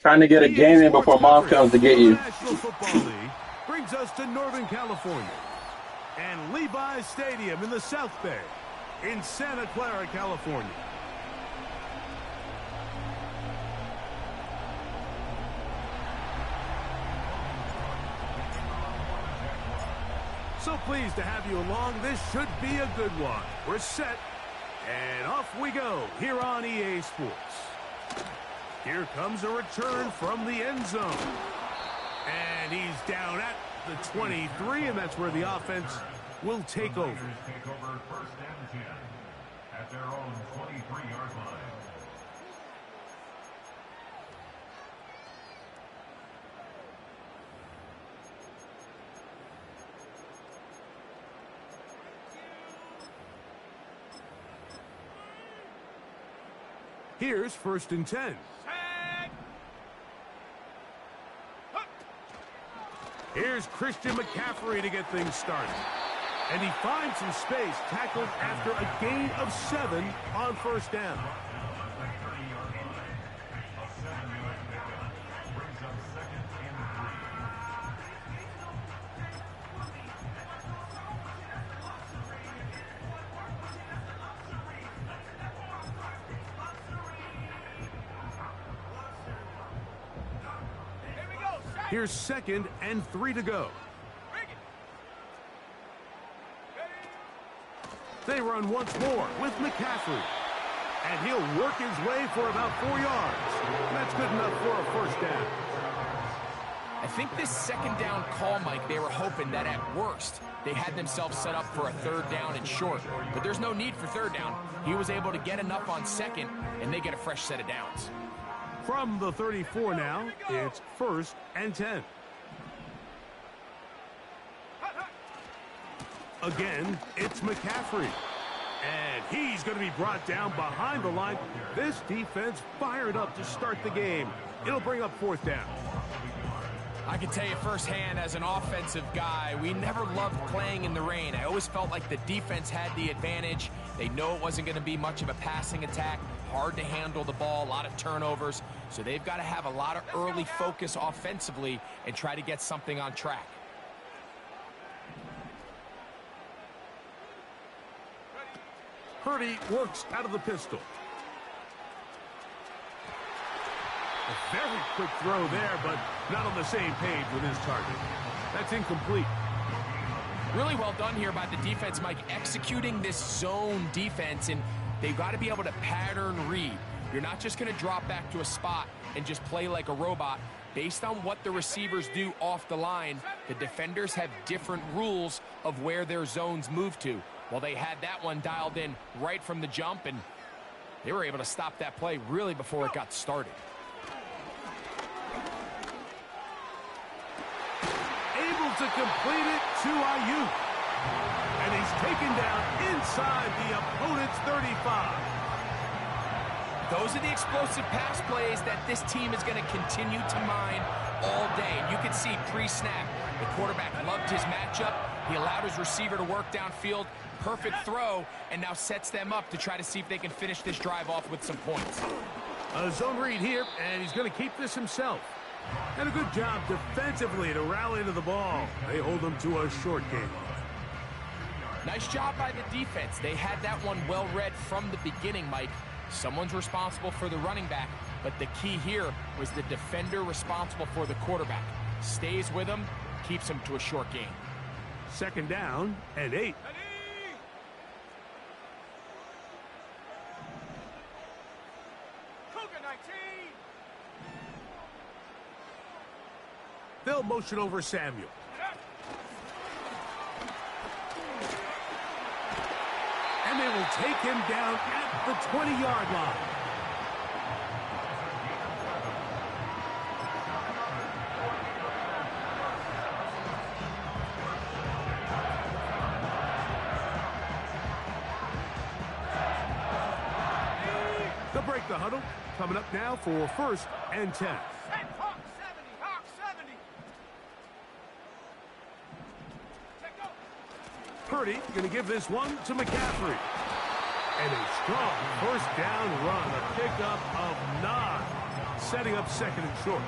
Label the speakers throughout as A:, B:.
A: Trying to get a game in before mom comes to get you.
B: National Football League brings us to Northern California and Levi's Stadium in the South Bay in Santa Clara, California. So pleased to have you along. This should be a good one. We're set, and off we go here on EA Sports. Here comes a return from the end zone. And he's down at the 23, and that's where the offense will take over.
C: First and 10 at their own 23-yard line.
B: Here's first and 10. Here's Christian McCaffrey to get things started. And he finds some space, tackled after a gain of 7 on first down. Here's second and 3 to go. They run once more with McCaffrey. And he'll work his way for about 4 yards. That's good enough for a first down.
D: I think this second down call, Mike, they were hoping that at worst they had themselves set up for a third down and short. But there's no need for third down. He was able to get enough on second, and they get a fresh set of downs.
B: From the 34 now, it's first and 10. Again, it's McCaffrey. And he's going to be brought down behind the line. This defense fired up to start the game. It'll bring up fourth down.
D: I can tell you firsthand, as an offensive guy, we never loved playing in the rain. I always felt like the defense had the advantage. They know it wasn't going to be much of a passing attack. Hard to handle the ball, a lot of turnovers. So they've got to have a lot of early focus offensively and try to get something on track.
B: Purdy works out of the pistol. A very quick throw there, but not on the same page with his target. That's incomplete.
D: Really well done here by the defense, Mike, executing this zone defense, and they've got to be able to pattern read. You're not just going to drop back to a spot and just play like a robot. Based on what the receivers do off the line, the defenders have different rules of where their zones move to. Well, they had that one dialed in right from the jump, and they were able to stop that play really before it got started.
B: Able to complete it to Ayuk. And he's taken down inside the opponent's 35.
D: Those are the explosive pass plays that this team is going to continue to mine all day. And you can see pre-snap, the quarterback loved his matchup. He allowed his receiver to work downfield. Perfect throw, and now sets them up to try to see if they can finish this drive off with some points.
B: A zone read here, and he's going to keep this himself. And a good job defensively to rally to the ball. They hold them to a short game.
D: Nice job by the defense. They had that one well read from the beginning, Mike. Someone's responsible for the running back, but the key here was the defender responsible for the quarterback. Stays with him, keeps him to a short game.
B: Second down and 8. They'll motion over Samuel. And they will take him down at the 20-yard line. They'll break the huddle. Coming up now for first and 10. Purdy going to give this one to McCaffrey. And a strong first down run, a pickup of 9. setting up second and short.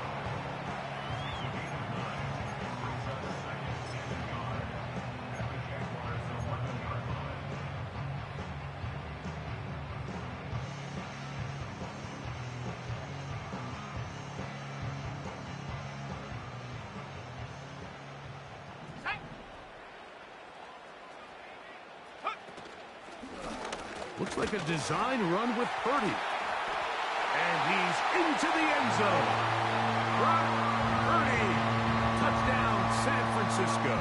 B: Looks like a design run with Purdy. And he's into the end zone. Purdy. Touchdown, San Francisco.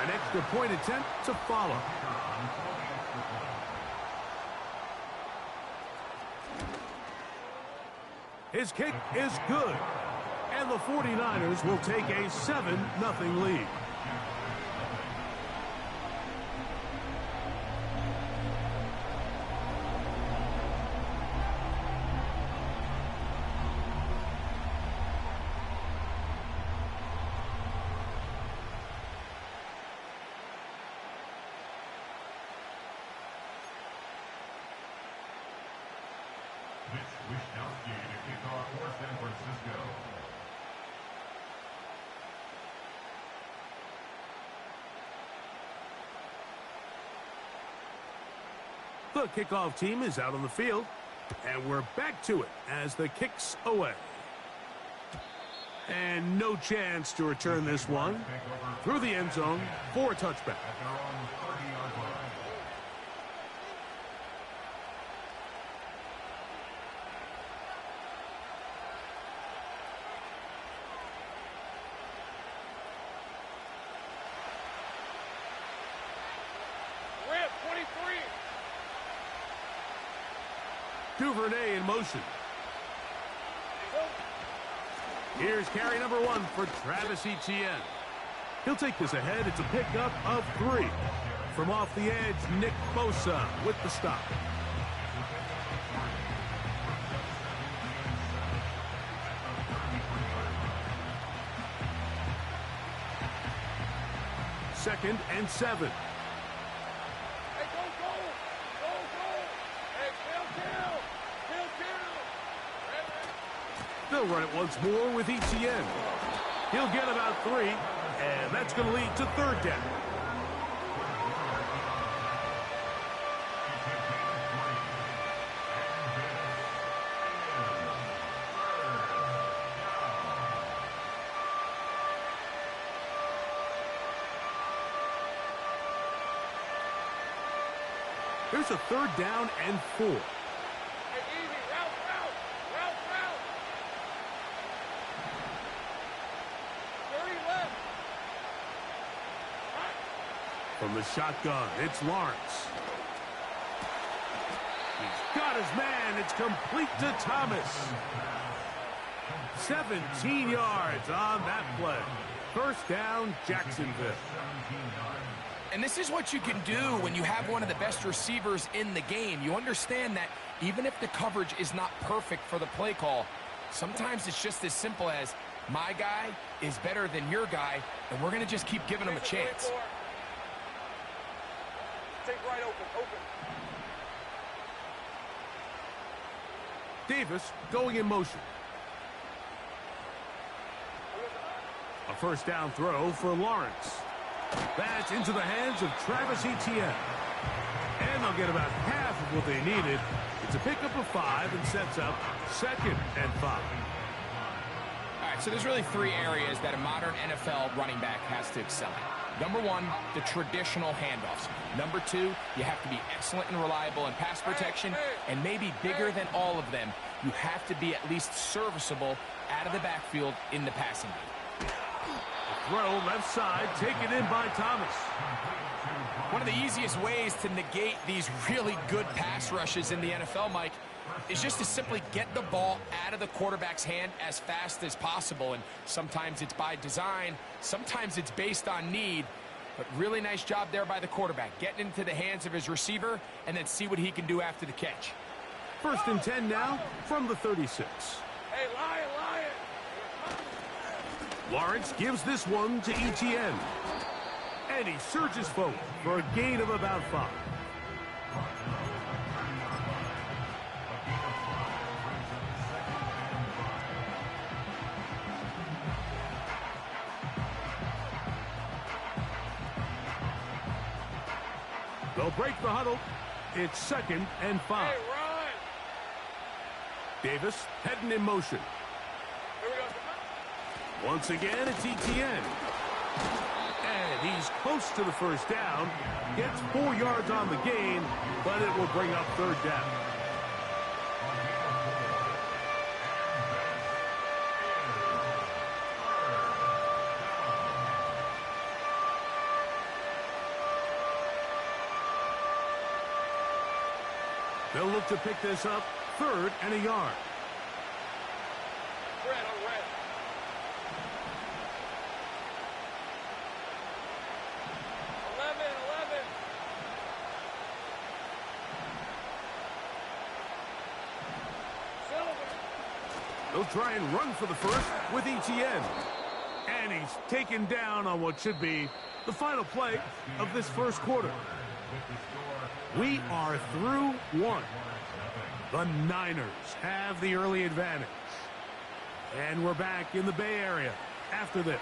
B: An extra point attempt to follow. His kick is good. And the 49ers will take a 7-0 lead. The kickoff team is out on the field, and we're back to it as the kick's away. And no chance to return this one through the end zone for a touchback. Duvernay in motion. Here's carry number 1 for Travis Etienne. He'll take this ahead. It's a pickup of 3. From off the edge, Nick Bosa with the stop. Second and 7. They'll run it once more with Etienne. He'll get about 3, and that's going to lead to third down. Here's a third down and 4. From the shotgun, it's Lawrence. He's got his man. It's complete to Thomas. 17 yards on that play. First down, Jacksonville.
D: And this is what you can do when you have one of the best receivers in the game. You understand that even if the coverage is not perfect for the play call, sometimes it's just as simple as my guy is better than your guy, and we're going to just keep giving him a chance.
E: Take right open.
B: Davis going in motion. A first down throw for Lawrence. That's into the hands of Travis Etienne. And they'll get about half of what they needed. It's a pickup of 5 and sets up second and 5.
D: All right, so there's really 3 areas that a modern NFL running back has to excel in. Number 1, the traditional handoffs. Number 2, you have to be excellent and reliable in pass protection. And maybe bigger than all of them, you have to be at least serviceable out of the backfield in the passing game.
B: Throw left side, taken in by Thomas.
D: One of the easiest ways to negate these really good pass rushes in the NFL, Mike, is just to simply get the ball out of the quarterback's hand as fast as possible. And sometimes it's by design, sometimes it's based on need. But really nice job there by the quarterback, getting into the hands of his receiver and then see what he can do after the catch.
B: First and 10 now from the 36.
E: Hey, Lion!
B: Lawrence gives this one to Etienne. And he surges forward for a gain of about 5. They'll break the huddle. It's 2nd and 5.
E: Hey, run!
B: Davis heading in motion.
E: Here we go.
B: Once again, it's ETN. And he's close to the first down. Gets 4 yards on the gain, but it will bring up 3rd down. They'll look to pick this up 3rd and a yard.
E: Red on red. Eleven. Silver.
B: They'll try and run for the first with ETN. And he's taken down on what should be the final play of this first quarter. We are through 1. The Niners have the early advantage. And we're back in the Bay Area after this.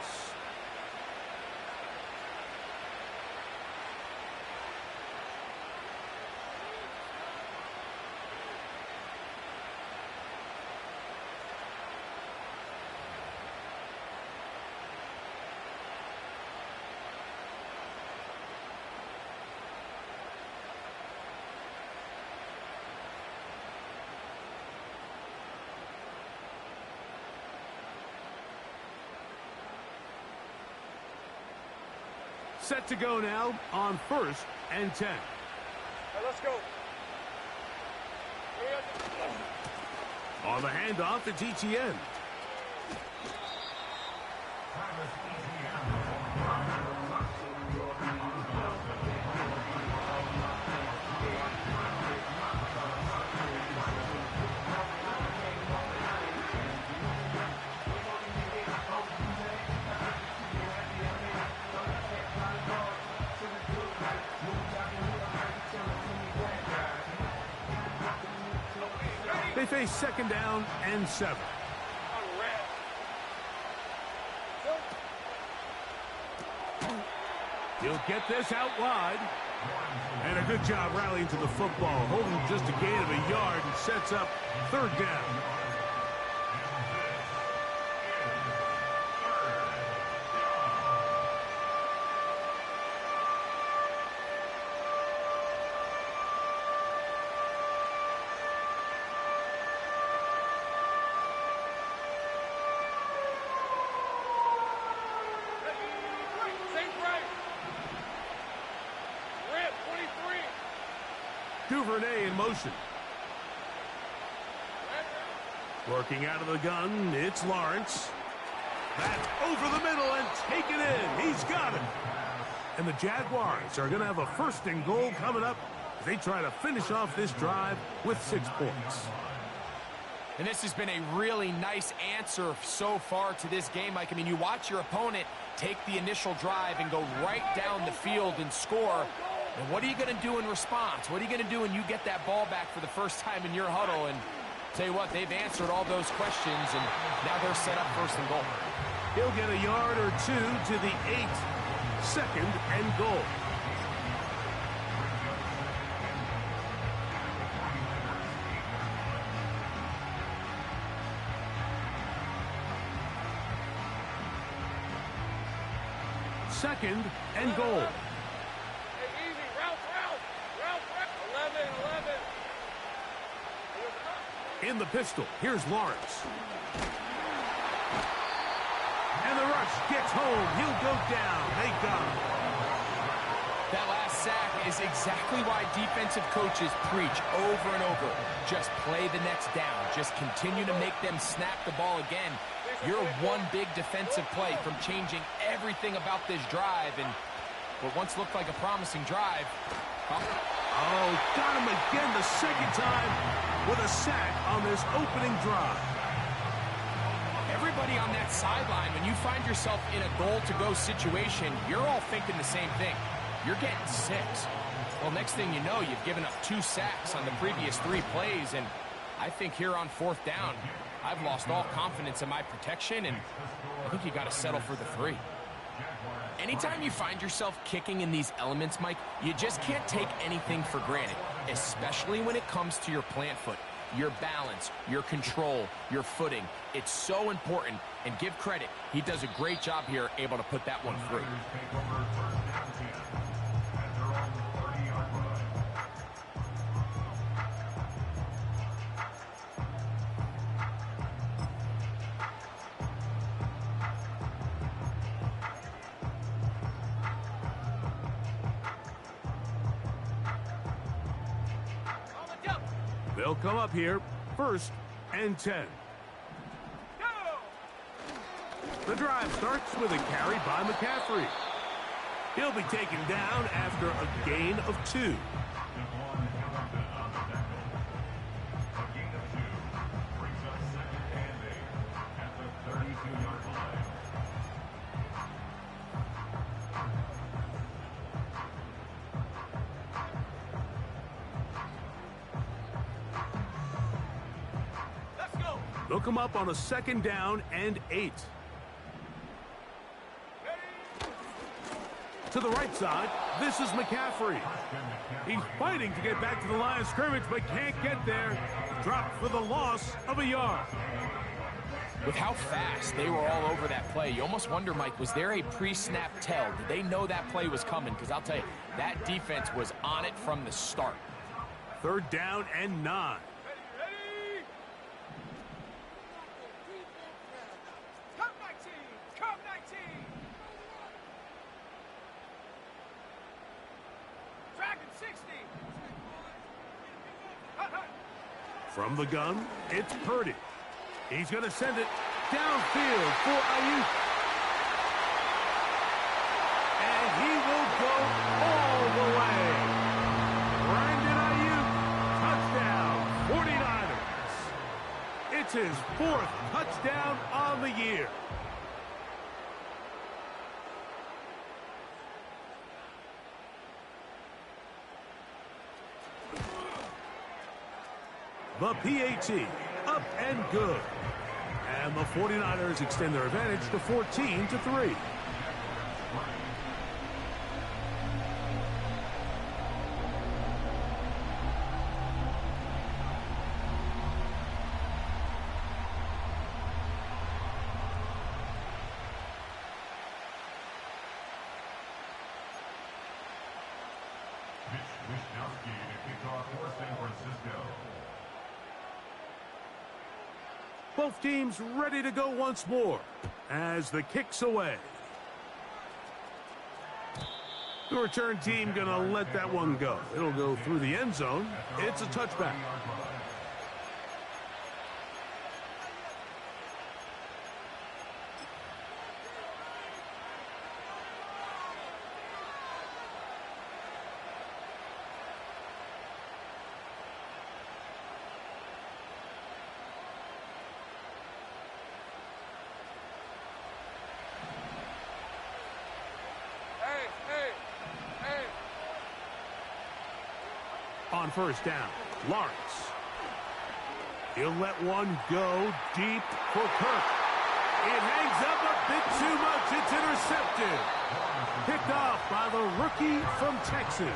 B: Set to go now on 1st and 10.
E: Hey, let's go. Here we go.
B: On the handoff, it's ETN. They face 2nd down and 7.
E: On red.
B: He'll get this out wide. And a good job rallying to the football, holding just a gain of a yard and sets up 3rd down. Duvernay in motion. Working out of the gun, it's Lawrence. That's over the middle and taken in. He's got it. And the Jaguars are going to have a 1st and goal coming up as they try to finish off this drive with 6 points.
D: And this has been a really nice answer so far to this game, Mike. I mean, you watch your opponent take the initial drive and go right down the field and score. And what are you going to do in response? What are you going to do when you get that ball back for the first time in your huddle? And tell you what, they've answered all those questions, and now they're set up 1st and goal.
B: He'll get a yard or 2 to the 8. 2nd and goal. Second and goal.
E: Hey, easy. Route. 11.
B: In the pistol, here's Lawrence. And the rush gets home. He'll go down. They got him.
D: That last sack is exactly why defensive coaches preach over and over. Just play the next down. Just continue to make them snap the ball again. You're one big defensive play from changing everything about this drive, and what once looked like a promising drive.
B: Oh, got him again the 2nd time with a sack on this opening drive.
D: Everybody on that sideline, when you find yourself in a goal-to-go situation, you're all thinking the same thing. You're getting 6. Well, next thing you know, you've given up 2 sacks on the previous 3 plays, and I think here on 4th down, I've lost all confidence in my protection, and I think you got to settle for the 3. Anytime you find yourself kicking in these elements, Mike, you just can't take anything for granted, especially when it comes to your plant foot. Your balance, your control, your footing. It's so important, and give credit. He does a great job here, able to put that one through.
B: They'll come up here, 1st and 10. The drive starts with a carry by McCaffrey. He'll be taken down after a gain of 2. They'll come up on a 2nd down and 8. To the right side, this is McCaffrey. He's fighting to get back to the line of scrimmage, but can't get there. Dropped for the loss of a yard.
D: With how fast they were all over that play, you almost wonder, Mike, was there a pre-snap tell? Did they know that play was coming? Because I'll tell you, that defense was on it from the start.
B: 3rd down and 9. From the gun, it's Purdy. He's going to send it downfield for Ayuk. And he will go all the way. Brandon Ayuk, touchdown, 49ers. It's his 4th touchdown on the year. The PAT, up and good. And the 49ers extend their advantage to 14-3.
C: Wisnowski to kick off for San Francisco.
B: Both teams ready to go once more as the kick's away. The return team going to let that one go. It'll go through the end zone. It's a touchback. On 1st down, Lawrence. He'll let one go deep for Kirk. It hangs up a bit too much. It's intercepted. Picked off by the rookie from Texas.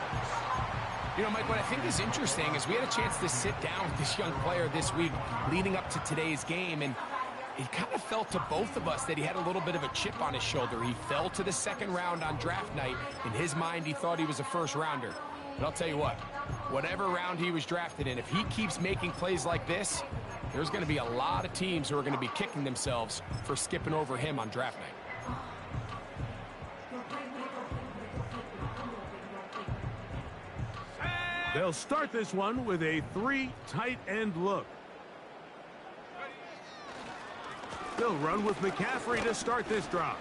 D: You know, Mike, what I think is interesting is we had a chance to sit down with this young player this week leading up to today's game, and it kind of felt to both of us that he had a little bit of a chip on his shoulder. He fell to the 2nd round on draft night. In his mind, he thought he was a 1st rounder. But I'll tell you what, whatever round he was drafted in, if he keeps making plays like this, there's going to be a lot of teams who are going to be kicking themselves for skipping over him on draft night.
B: They'll start this one with a 3 tight end look. They'll run with McCaffrey to start this drive.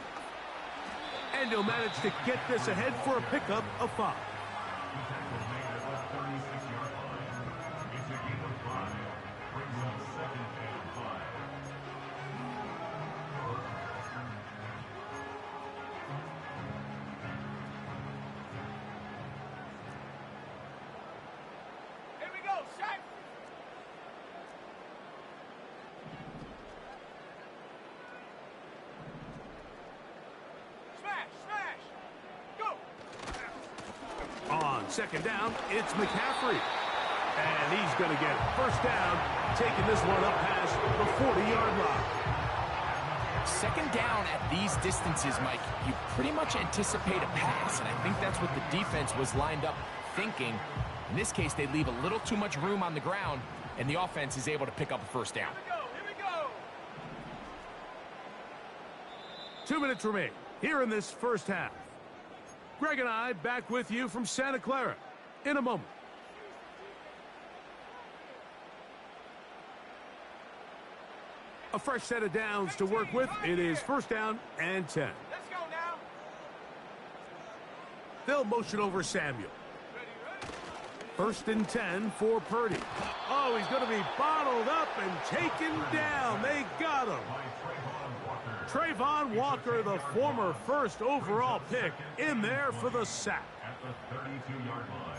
B: And he'll manage to get this ahead for a pickup of 5.
E: Smash!
B: Second down, it's McCaffrey. And he's going to get it. First down, taking this one up past the 40-yard line.
D: Second down at these distances, Mike, you pretty much anticipate a pass, and I think that's what the defense was lined up thinking. In this case, they leave a little too much room on the ground, and the offense is able to pick up a first down.
E: Here we go.
B: 2 minutes remain here in this first half. Greg and I back with you from Santa Clara in a moment. A fresh set of downs to work with. It is first down and 10.
E: Let's go now.
B: They'll motion over Samuel. First and 10 for Purdy. Oh, he's going to be bottled up and taken down. They got him. Trayvon Walker, the former first overall pick, in there for the sack.
C: At the 32-yard line.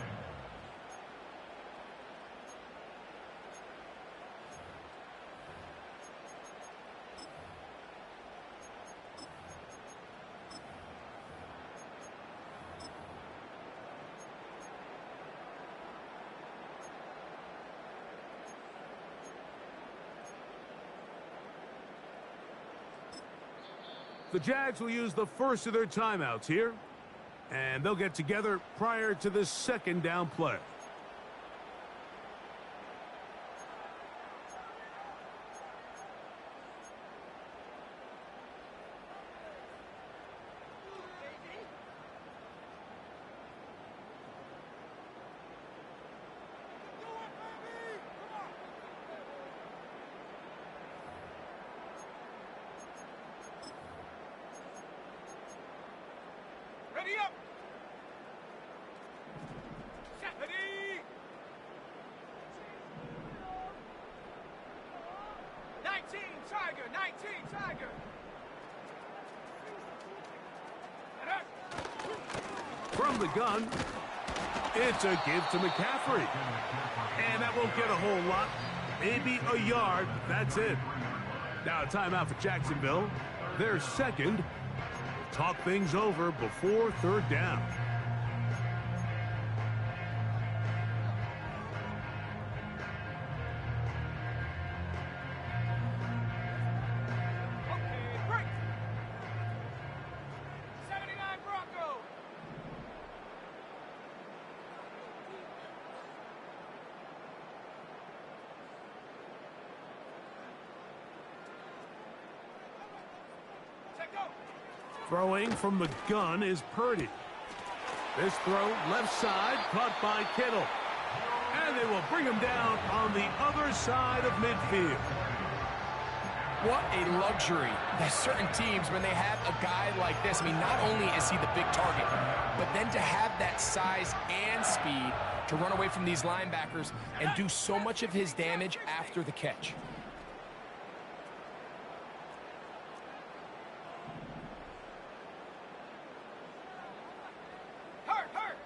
B: The Jags will use the first of their timeouts here, and they'll get together prior to the second down play.
E: Ready up. Ready. 19 Tiger. 19 Tiger.
B: From the gun, it's a give to McCaffrey. And that won't get a whole lot. Maybe a yard. That's it. Now a timeout for Jacksonville. Their second. Talk things over before third down.
E: Okay, break. 79 Bronco. Check go.
B: Throwing from the gun is Purdy. This throw left side caught by Kittle. And they will bring him down on the other side of midfield.
D: What a luxury. There's certain teams, when they have a guy like this, I mean, not only is he the big target, but then to have that size and speed to run away from these linebackers and do so much of his damage after the catch.
E: Hurt, hurt.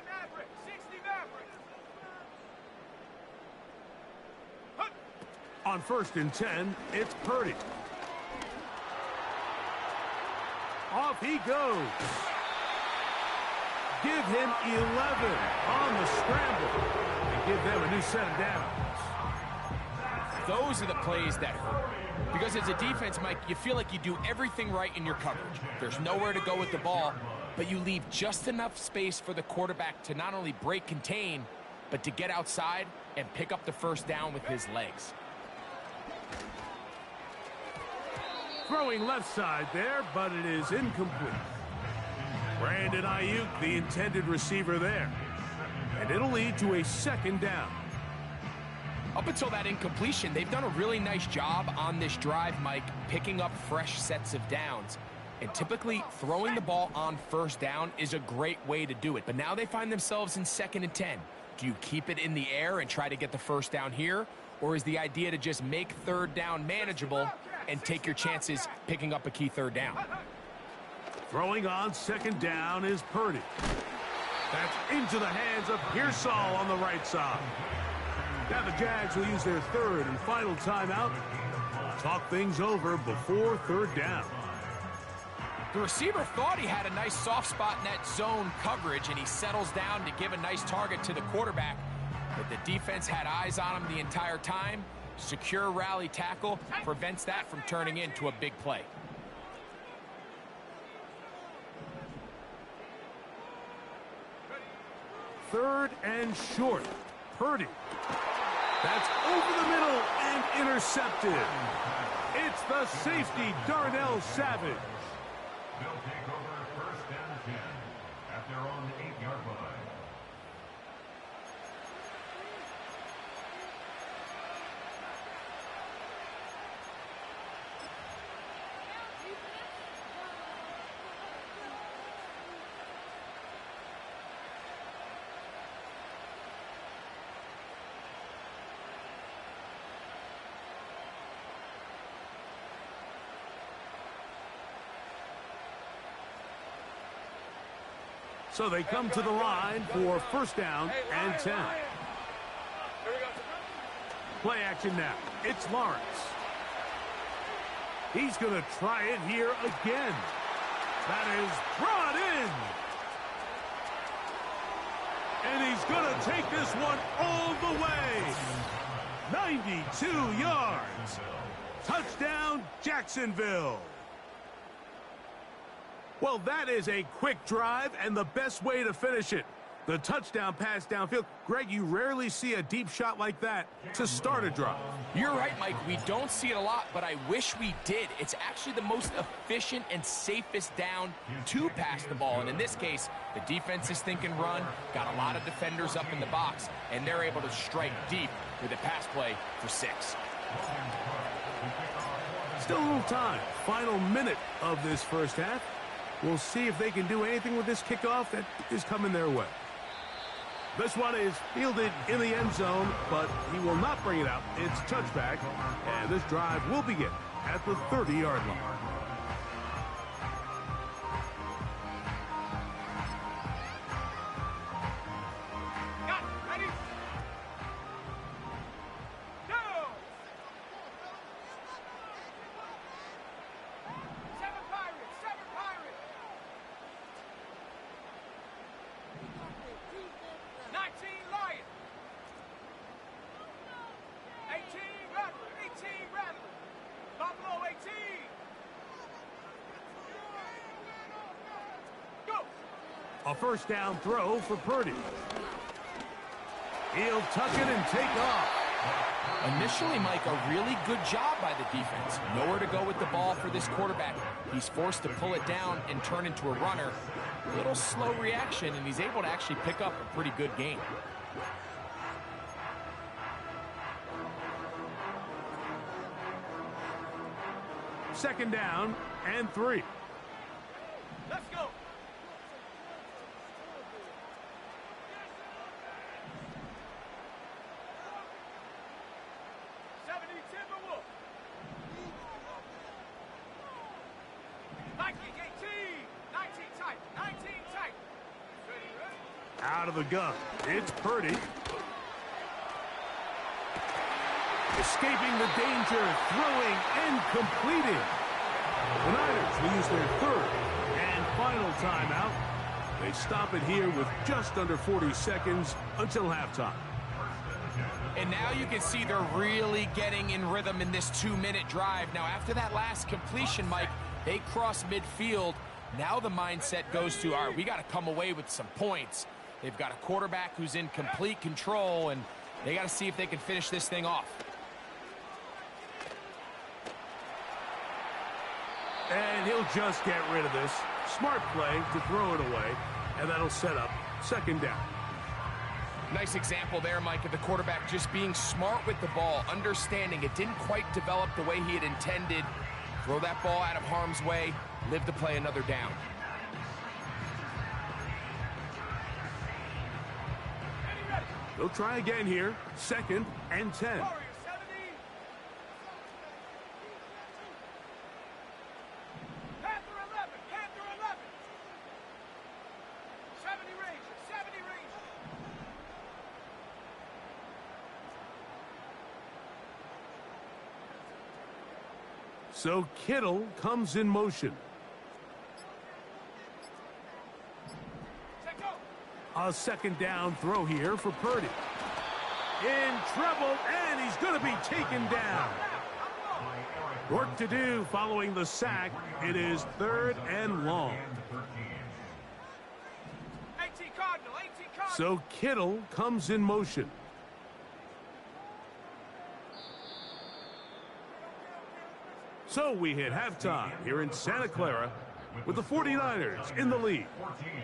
E: Maverick. 60 Maverick. Hut.
B: On first and 10, it's Purdy. Off he goes. Give him 11 on the scramble and give them a new set of downs.
D: Those are the plays that hurt. Because as a defense, Mike, you feel like you do everything right in your coverage. There's nowhere to go with the ball, but you leave just enough space for the quarterback to not only break contain, but to get outside and pick up the first down with his legs.
B: Throwing left side there, but it is incomplete. Brandon Ayuk, the intended receiver there. And it'll lead to a second down.
D: Up until that incompletion, they've done a really nice job on this drive, Mike, picking up fresh sets of downs. And typically, throwing the ball on first down is a great way to do it. But now they find themselves in 2nd and 10. Do you keep it in the air and try to get the first down here? Or is the idea to just make third down manageable and take your chances picking up a key third down?
B: Throwing on second down is Purdy. That's into the hands of Pearsall on the right side. Now the Jags will use their third and final timeout. Talk things over before third down.
D: The receiver thought he had a nice soft spot in that zone coverage, and he settles down to give a nice target to the quarterback. But the defense had eyes on him the entire time. Secure rally tackle prevents that from turning into a big play.
B: Third and short. Purdy. That's over the middle and intercepted. It's the safety, Darnell Savage.
C: They'll take over first and 10 at their own 8-yard line.
B: So they come to the line for first down and 10. Play action now. It's Lawrence. He's going to try it here again. That is brought in. And he's going to take this one all the way. 92 yards. Touchdown, Jacksonville. Well, that is a quick drive and the best way to finish it. The touchdown pass downfield. Greg, you rarely see a deep shot like that to start a drive.
D: You're right, Mike. We don't see it a lot, but I wish we did. It's actually the most efficient and safest down to pass the ball. And in this case, the defense is thinking run, got a lot of defenders up in the box, and they're able to strike deep with a pass play for 6.
B: Still a little time. Final minute of this first half. We'll see if they can do anything with this kickoff that is coming their way. This one is fielded in the end zone, but he will not bring it out. It's touchback, and this drive will begin at the 30-yard line.
E: Got it. Ready? Go! 7 Pirates! 7 Pirates! 19 Lions! 18 Rattler! 18 Rattler! Buffalo 18! Go!
B: A first down throw for Purdy. He'll tuck it and take off.
D: Initially, Mike, a really good job by the defense. Nowhere to go with the ball for this quarterback. He's forced to pull it down and turn into a runner. A little slow reaction, and he's able to actually pick up a pretty good game.
B: Second down and 3.
E: Let's go! Timberwolf. 19, 18, 19 tight, 19 tight. Ready?
B: Out of the gun. It's Purdy. Escaping the danger, throwing and completing. The Niners will use their third and final timeout. They stop it here with just under 40 seconds until halftime.
D: And now you can see they're really getting in rhythm in this 2-minute drive. Now, after that last completion, Mike, they cross midfield. Now the mindset goes to, all right, we got to come away with some points. They've got a quarterback who's in complete control, and they got to see if they can finish this thing off.
B: And he'll just get rid of this. Smart play to throw it away, and that'll set up second down.
D: Nice example there, Mike, of the quarterback just being smart with the ball, understanding it didn't quite develop the way he had intended. Throw that ball out of harm's way, live to play another down.
B: They'll try again here. Second and 10.
E: Warriors 70. Panther 11. Panther 11. 70 Rangers. 70 Rangers.
B: So Kittle comes in motion. A second down throw here for Purdy. In trouble, and he's going to be taken down. Work to do following the sack. It is 3rd and long.
E: 18 Cardinal, 18 Cardinal.
B: So Kittle comes in motion. So we hit halftime here in Santa Clara with the 49ers in the lead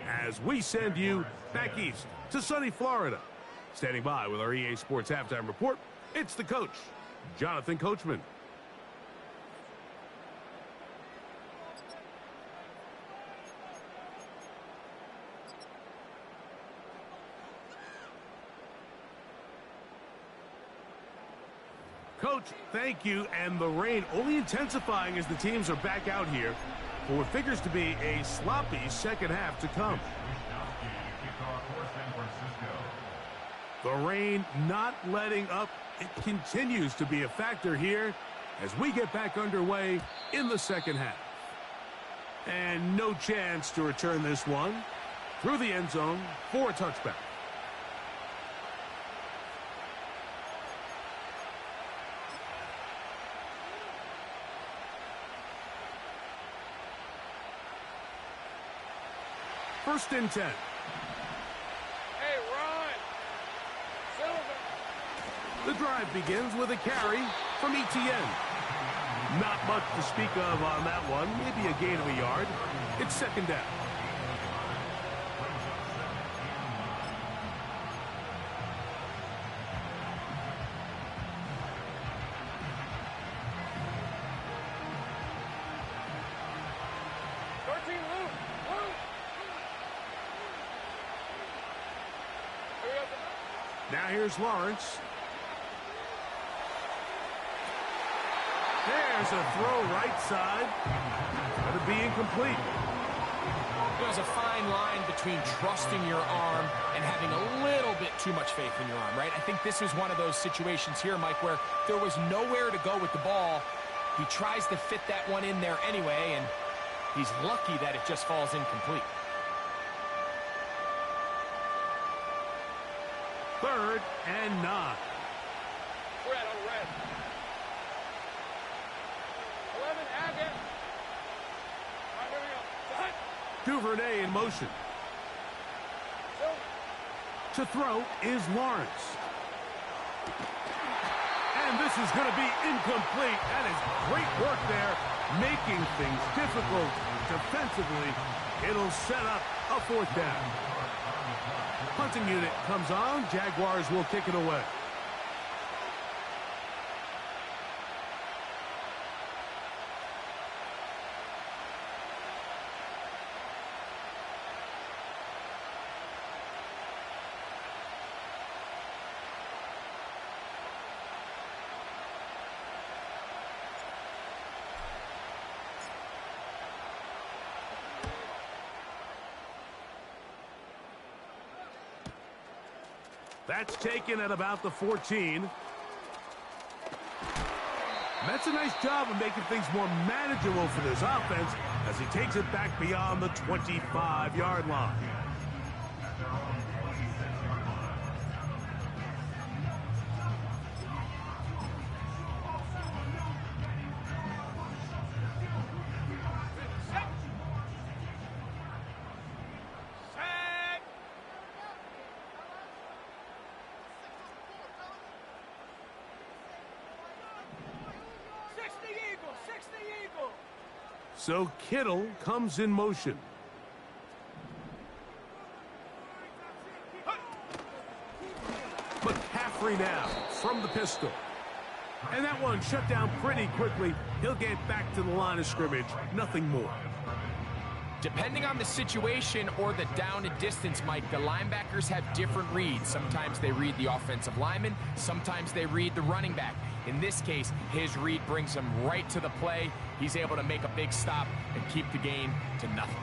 B: as we send you back east to sunny Florida. Standing by with our EA Sports Halftime Report, it's the coach, Jonathan Coachman. Coach, thank you, and the rain only intensifying as the teams are back out here for what figures to be a sloppy second half to come. The rain not letting up. It continues to be a factor here as we get back underway in the second half. And no chance to return this one through the end zone for a touchback. First and 10.
E: Hey, Ron. Silver.
B: The drive begins with a carry from ETN. Not much to speak of on that one. Maybe a gain of a yard. It's second down. Now here's Lawrence. There's a throw right side. Going to be incomplete.
D: There's a fine line between trusting your arm and having a little bit too much faith in your arm, right? I think this is one of those situations here, Mike, where there was nowhere to go with the ball. He tries to fit that one in there anyway, and he's lucky that it just falls incomplete.
B: 3rd and 9.
E: Red on red. 11, Agate. All right, here we go.
B: Duvernay in motion. To throw is Lawrence. And this is going to be incomplete. That is great work there, making things difficult defensively. It'll set up a 4th down. Punting unit comes on. Jaguars will kick it away. That's taken at about the 14. That's a nice job of making things more manageable for this offense as he takes it back beyond the 25-yard line. So Kittle comes in motion. McCaffrey now from the pistol. And that one shut down pretty quickly. He'll get back to the line of scrimmage. Nothing more.
D: Depending on the situation or the down and distance, Mike, the linebackers have different reads. Sometimes they read the offensive lineman. Sometimes they read the running back. In this case, his read brings him right to the play. He's able to make a big stop and keep the gain to nothing.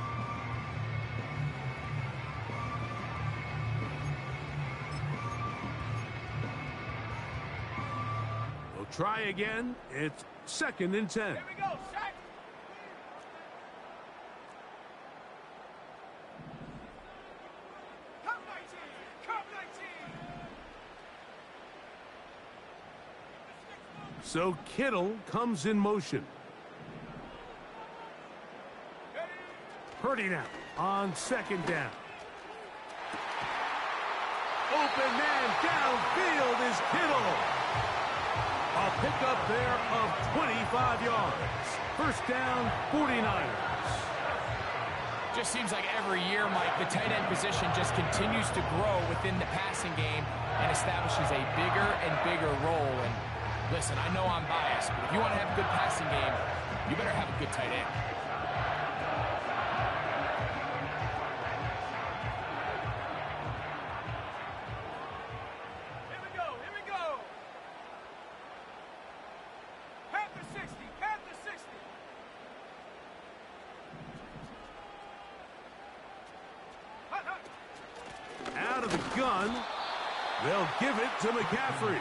D: We'll
B: try again. It's 2nd and 10.
E: Here we go, set. Come 19, come 19.
B: So Kittle comes in motion. Purdy now on 2nd down. Open man downfield is Kittle. A pickup there of 25 yards. First down, 49ers.
D: Just seems like every year, Mike, the tight end position just continues to grow within the passing game and establishes a bigger and bigger role. And listen, I know I'm biased, but if you want to have a good passing game, you better have a good tight end.
B: Out of the gun, they'll give it to McCaffrey.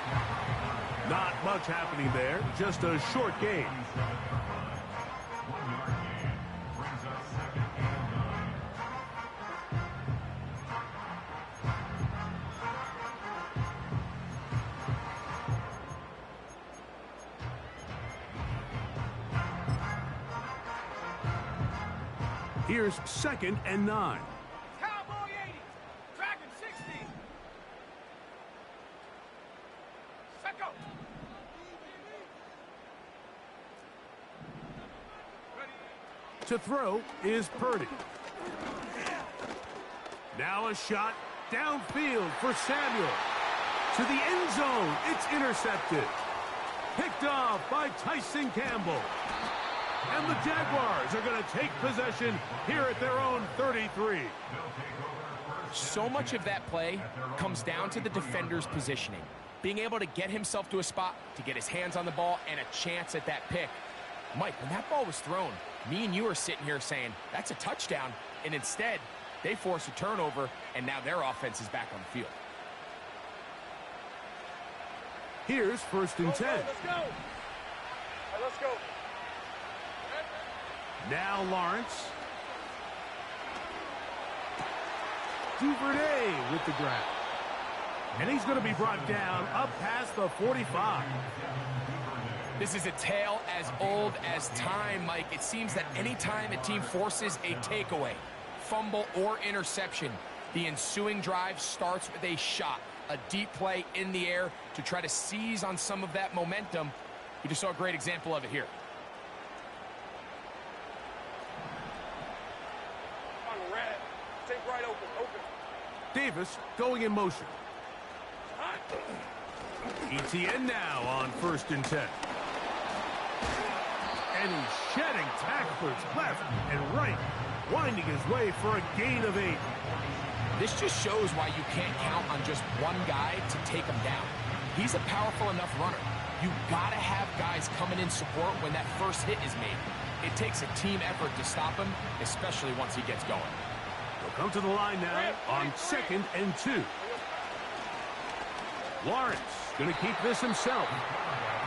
B: Not much happening there, just a short game.
C: 1 yard gain brings us 2nd and 9.
B: Here's 2nd and 9.
E: Cowboy 80, Dragon 60. Set go. Ready.
B: To throw is Purdy. Now a shot downfield for Samuel. To the end zone, it's intercepted. Picked off by Tyson Campbell. And the Jaguars are going to take possession here at their own 33.
D: So much of that play comes down to the defender's positioning. Being able to get himself to a spot, to get his hands on the ball, and a chance at that pick. Mike, when that ball was thrown, me and you are sitting here saying, that's a touchdown. And instead, they force a turnover, and now their offense is back on the field.
B: Here's 1st and 10.
E: Let's go. All right, let's go.
B: Now Lawrence. Duvernay with the grab. And he's going to be brought down up past the 45.
D: This is a tale as old as time, Mike. It seems that anytime a team forces a takeaway, fumble, or interception, the ensuing drive starts with a shot, a deep play in the air to try to seize on some of that momentum. You just saw a great example of it here.
E: Right open.
B: Davis going in motion. ETN now on 1st and 10. And he's shedding tacklers left and right, winding his way for a gain of 8.
D: This just shows why you can't count on just one guy to take him down. He's a powerful enough runner. You gotta have guys coming in support when that first hit is made. It takes a team effort to stop him, especially once he gets going.
B: He'll come to the line now on 2nd and 2. Lawrence going to keep this himself.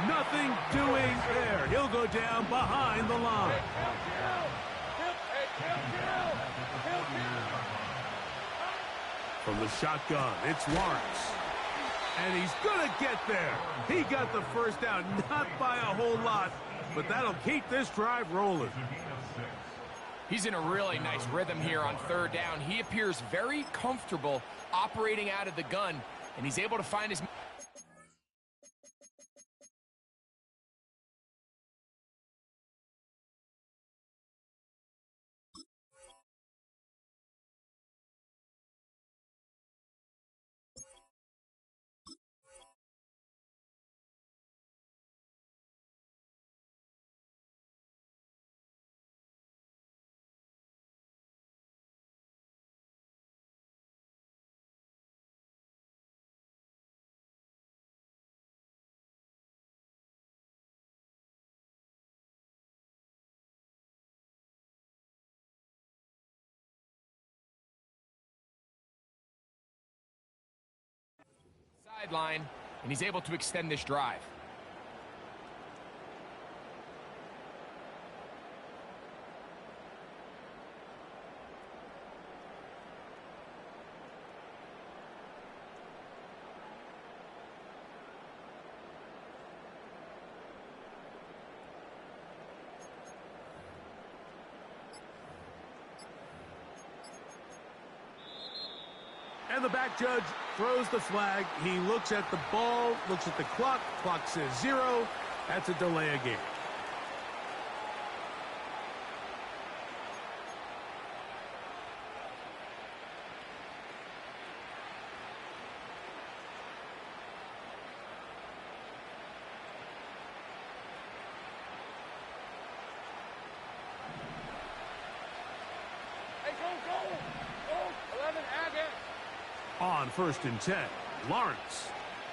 B: Nothing doing there. He'll go down behind the line. From the shotgun, it's Lawrence. And he's going to get there. He got the first down, not by a whole lot, but that'll keep this drive rolling.
D: He's in a really nice rhythm here on 3rd down. He appears very comfortable operating out of the gun, and he's able to find his... sideline, and he's able to extend this drive.
B: And the back judge throws the flag. He looks at the ball, looks at the clock. Clock says 0. That's a delay of game. On 1st and 10, Lawrence.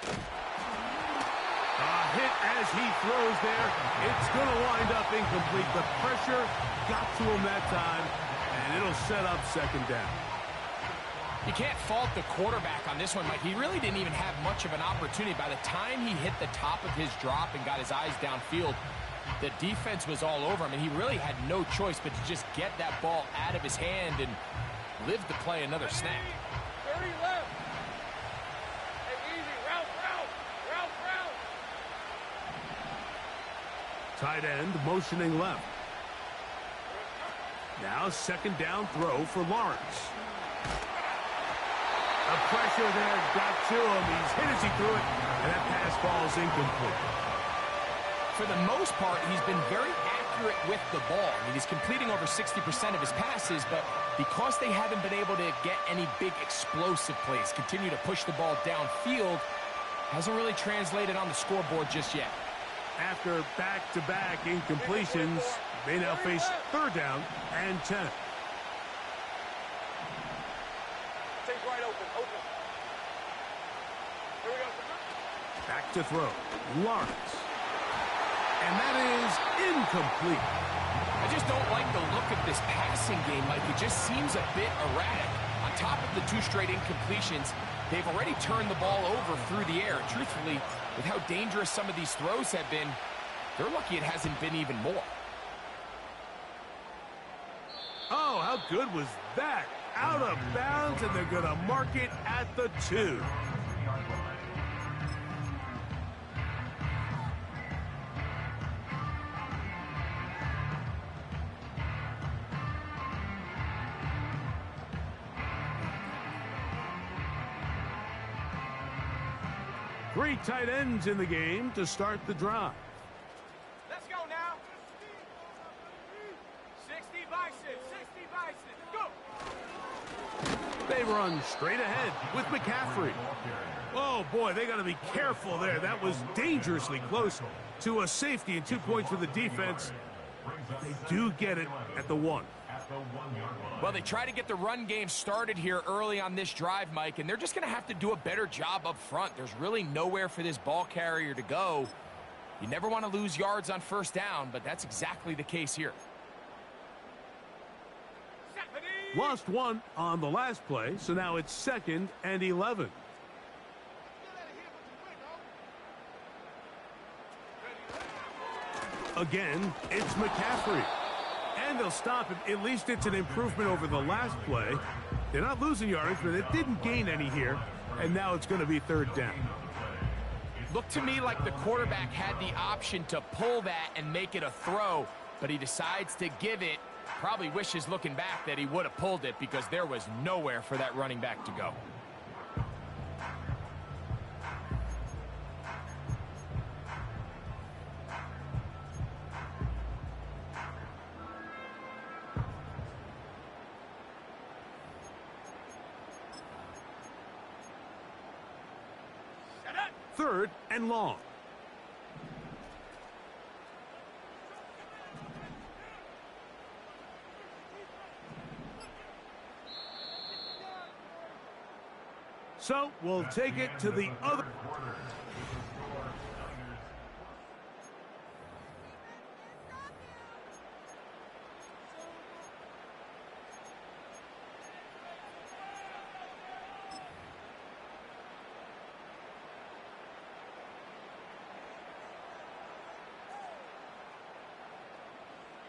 B: A hit as he throws there. It's going to wind up incomplete. The pressure got to him that time, and it'll set up 2nd down.
D: You can't fault the quarterback on this one, Mike. He really didn't even have much of an opportunity. By the time he hit the top of his drop and got his eyes downfield, the defense was all over him, and he really had no choice but to just get that ball out of his hand and live to play another snap.
E: 30 left. Hey, easy. Route.
B: Tight end motioning left. Now 2nd down throw for Lawrence. The pressure there got to him. He's hit as he threw it, and that pass ball's incomplete.
D: For the most part, he's been very accurate with the ball. I mean, he's completing over 60% of his passes, but because they haven't been able to get any big explosive plays, continue to push the ball downfield, hasn't really translated on the scoreboard just yet.
B: After back-to-back incompletions, they now face 3rd down and 10.
E: Take right open. Here we go.
B: Back to throw. Lawrence. And that is incomplete.
D: I just don't like the look of this passing game, Mike. It just seems a bit erratic. On top of the 2 straight incompletions, they've already turned the ball over through the air. Truthfully, with how dangerous some of these throws have been, they're lucky it hasn't been even more.
B: Oh, how good was that? Out of bounds, and they're going to mark it at the 2. Three tight ends in the game to start the drive.
E: Let's go now. 60 Bison. Go.
B: They run straight ahead with McCaffrey. Oh, boy, they got to be careful there. That was dangerously close to a safety and 2 points for the defense. They do get it at the 1.
D: Well, they try to get the run game started here early on this drive, Mike, and they're just going to have to do a better job up front. There's really nowhere for this ball carrier to go. You never want to lose yards on 1st down, but that's exactly the case here.
B: Lost 1 on the last play, so now it's 2nd and 11. Again, it's McCaffrey. And they'll stop it. At least it's an improvement over the last play. They're not losing yards, but it didn't gain any here. And now it's going to be 3rd down.
D: Looked to me like the quarterback had the option to pull that and make it a throw, but he decides to give it. Probably wishes looking back that he would have pulled it because there was nowhere for that running back to go.
B: Third and long. So we'll take it to the other.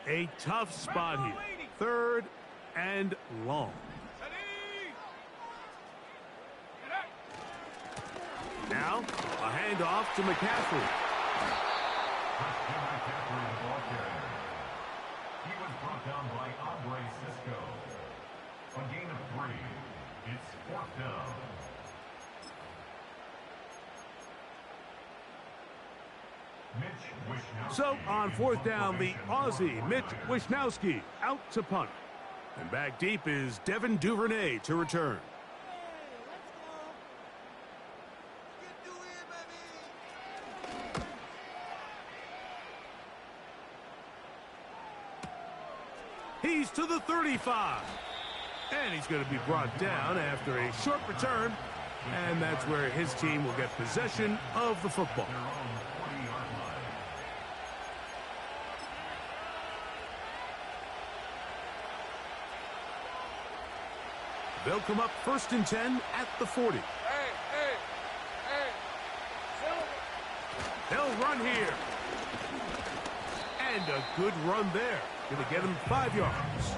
B: A tough spot here. 3rd and long. Now, a handoff to McCaffrey.
C: He was brought down by Andre Cisco. A gain of 3. It's fourth down. Mitch Wishnowsky.
B: So on fourth down, the Aussie Mitch Wishnowsky out to punt. And back deep is Devin Duvernay to return. He's to the 35. And he's going to be brought down after a short return. And that's where his team will get possession of the football.
C: Their own 40-yard line.
B: They'll come up 1st and 10 at the 40.
E: Hey.
B: They'll run here. And a good run there. Going to get him 5 yards.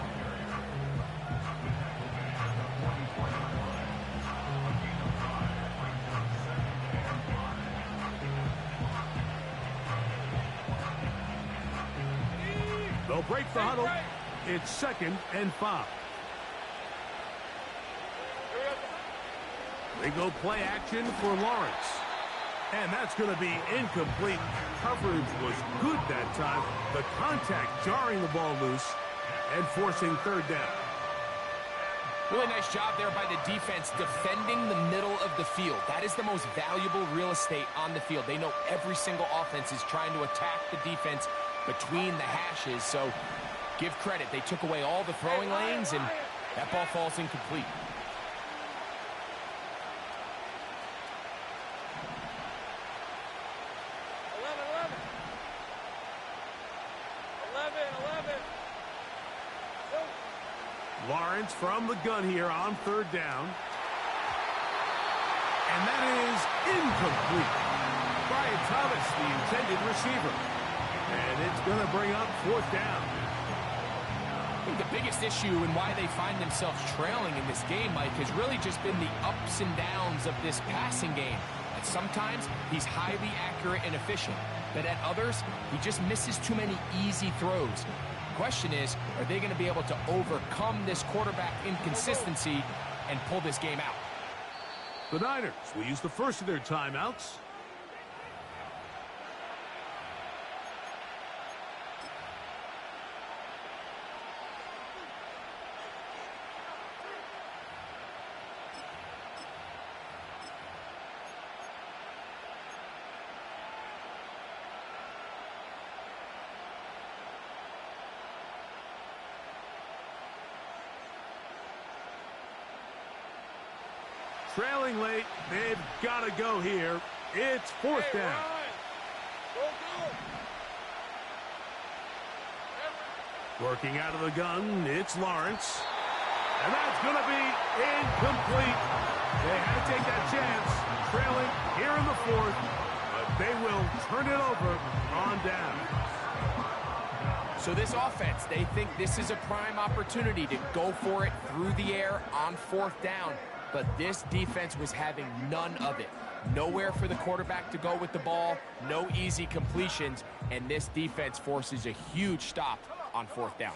B: They'll break the huddle. It's 2nd and 5. They go play action for Lawrence. And that's going to be incomplete. Coverage was good that time. The contact jarring the ball loose and forcing 3rd down.
D: Really nice job there by the defense defending the middle of the field. That is the most valuable real estate on the field. They know every single offense is trying to attack the defense between the hashes. So give credit. They took away all the throwing lanes, and that ball falls incomplete.
B: Lawrence from the gun here on 3rd down. And that is incomplete. Brian Thomas, the intended receiver. And it's going to bring up 4th down.
D: I think the biggest issue and why they find themselves trailing in this game, Mike, has really just been the ups and downs of this passing game. And sometimes he's highly accurate and efficient, but at others, he just misses too many easy throws. Question is, are they going to be able to overcome this quarterback inconsistency and pull this game out?
B: The Niners will use the first of their timeouts. Trailing late, they've got to go here. It's 4th down. Working out of the gun, it's Lawrence. And that's going to be incomplete. They had to take that chance, trailing here in the 4th, but they will turn it over on down.
D: So this offense, they think this is a prime opportunity to go for it through the air on 4th down. But this defense was having none of it. Nowhere for the quarterback to go with the ball, no easy completions, and this defense forces a huge stop on 4th down.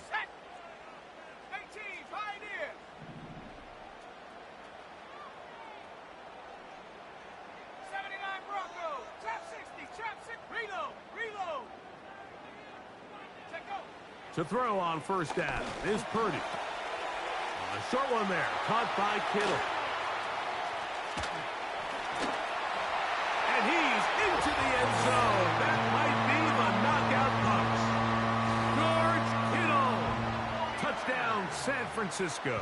E: 18, Pioneer. 79 Bronco. Trap 60, trap 6. Reload. Check go.
B: To throw on 1st down is Purdy. A short one there, caught by Kittle. And he's into the end zone. That might be the knockout punch. George Kittle. Touchdown, San Francisco.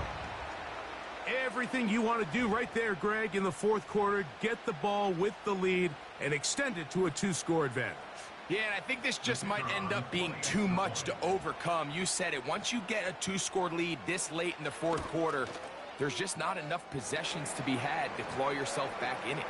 B: Everything you want to do right there, Greg, in the 4th quarter. Get the ball with the lead and extend it to a 2-score advantage.
D: Yeah, and I think this just might end up being too much to overcome. You said it. Once you get a 2-score lead this late in the 4th quarter, there's just not enough possessions to be had to claw yourself back in it.